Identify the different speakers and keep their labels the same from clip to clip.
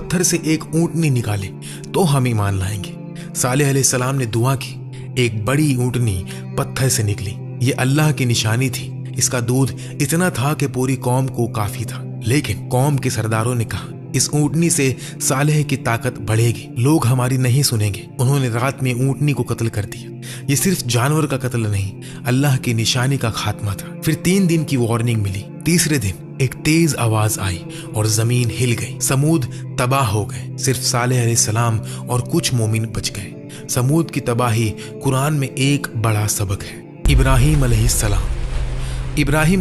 Speaker 1: पत्थर से एक ऊँटनी निकाले तो हम ईमान लाएंगे। सालेह अलैहिस्सलाम ने दुआ की, एक बड़ी ऊँटनी पत्थर से निकली। ये अल्लाह की निशानी थी। इसका दूध इतना था कि पूरी कौम को काफी था। लेकिन कौम के सरदारों ने कहा, इस ऊँटनी से सालेह की ताकत बढ़ेगी, लोग हमारी नहीं सुनेंगे। उन्होंने रात में ऊँटनी को कत्ल कर दिया। ये सिर्फ जानवर का कत्ल नहीं, अल्लाह की निशानी का खात्मा था। फिर 3 दिन की वार्निंग मिली। तीसरे दिन एक तेज आवाज आई और जमीन हिल गई। समूद तबाह हो गए। सिर्फ सालेह अलैहिस्सलाम और कुछ मोमिन बच गए। समूद की तबाही कुरान में एक बड़ा सबक है। इब्राहिम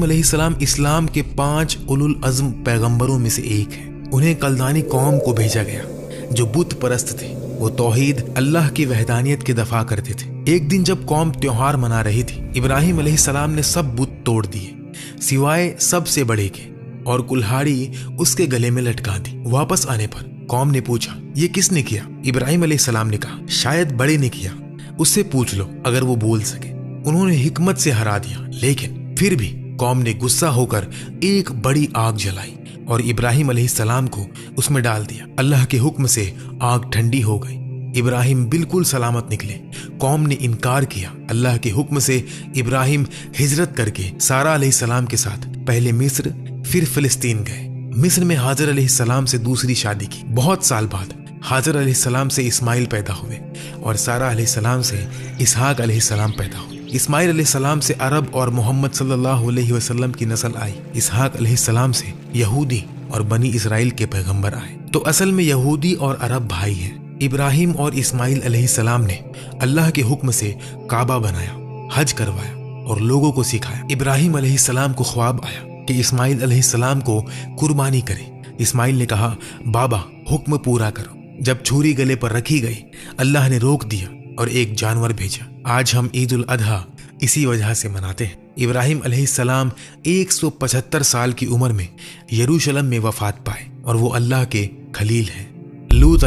Speaker 1: अलैहिस्सलाम इस्लाम के 5 उलुल अज़्म पैगंबरों में से एक है। उन्हें कलदानी कौम को भेजा गया जो बुत परस्त थे। वो तौहीद, अल्लाह की वहदानियत के दफा करते थे। एक दिन जब कौम त्योहार मना रही थी, इब्राहिम अलैहिस्सलाम ने सब बुत तोड़ दिए सिवाय सबसे बड़े के, और कुल्हाड़ी उसके गले में लटका दी। वापस आने पर कौम ने पूछा, ये किसने किया? इब्राहिम अलैहिस्सलाम ने कहा, शायद बड़े ने किया, उससे पूछ लो अगर वो बोल सके। उन्होंने हिकमत से हरा दिया। लेकिन फिर भी कौम ने गुस्सा होकर एक बड़ी आग जलाई और इब्राहिम अलैहिस्सलाम को उसमें डाल दिया। अल्लाह के हुक्म से आग ठंडी हो गई। इब्राहिम बिल्कुल सलामत निकले। कौम ने इनकार किया। अल्लाह के हुक्म से इब्राहिम हिजरत करके सारा अलैहिस्सलाम के साथ पहले मिस्र फिर फिलिस्तीन गए। मिस्र में हाजर अलैहिस्सलाम से दूसरी शादी की। बहुत साल बाद हाजर अलैहिस्सलाम से इस्माइल पैदा हुए और सारा अलैहिस्सलाम से इसहाक अलैहिस्सलाम पैदा हुए। इस्माइल अलैहिस्सलाम से अरब और मोहम्मद सल्लल्लाहु अलैहि वसल्लम की नस्ल आई। इसहाक अलैहिस्सलाम से यहूदी और बनी इसराइल के पैगंबर आए। तो असल में यहूदी और अरब भाई हैं। इब्राहिम और इस्माइल अलैहिस्सलाम ने अल्लाह के हुक्म से काबा बनाया, हज करवाया और लोगों को सिखाया। इब्राहिम अलैहिस्सलाम को ख्वाब आया कि इस्माइल अलैहिस्सलाम को कुर्बानी करे। इस्माइल ने कहा, बाबा हुक्म पूरा करो। जब छुरी गले पर रखी गई, अल्लाह ने रोक दिया और एक जानवर भेजा। आज हम ईद उल अधा इसी वजह से मनाते हैं। इब्राहिम अलैहिस्सलाम 175 साल की उम्र में यरूशलेम में वफात पाए और वो अल्लाह के खलील हैं। लूत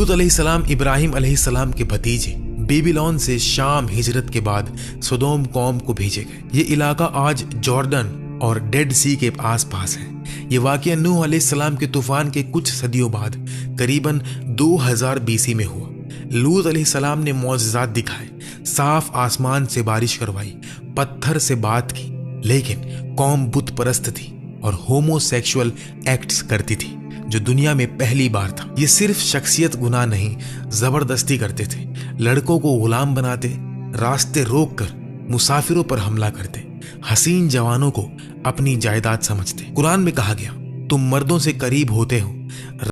Speaker 1: अलैहिस्सलाम इब्राहिम अलैहिस्सलाम के भतीजे बेबीलोन से शाम हिजरत के बाद सदोम कौम को भेजे गए। ये इलाका आज जॉर्डन और डेड सी के आसपास है। ये वाक़या नूह अलैहिस्सलाम के तूफान के कुछ सदियों बाद करीबन 2000 BC में हुआ। लूत अलैहिस्सलाम ने मौजज़ात दिखाए, साफ आसमान से बारिश करवाई, पत्थर से बात की। लेकिन कौम बुत परस्त थी और होमोसेक्सुअल एक्ट्स करती थी, जो दुनिया में पहली बार था। ये सिर्फ शख्सियत गुनाह नहीं, जबरदस्ती करते थे। लड़कों को गुलाम बनाते, रास्ते रोक कर मुसाफिरों पर हमला करते, हसीन जवानों को अपनी जायदाद समझते। कुरान में कहा गया, तुम मर्दों से करीब होते हो,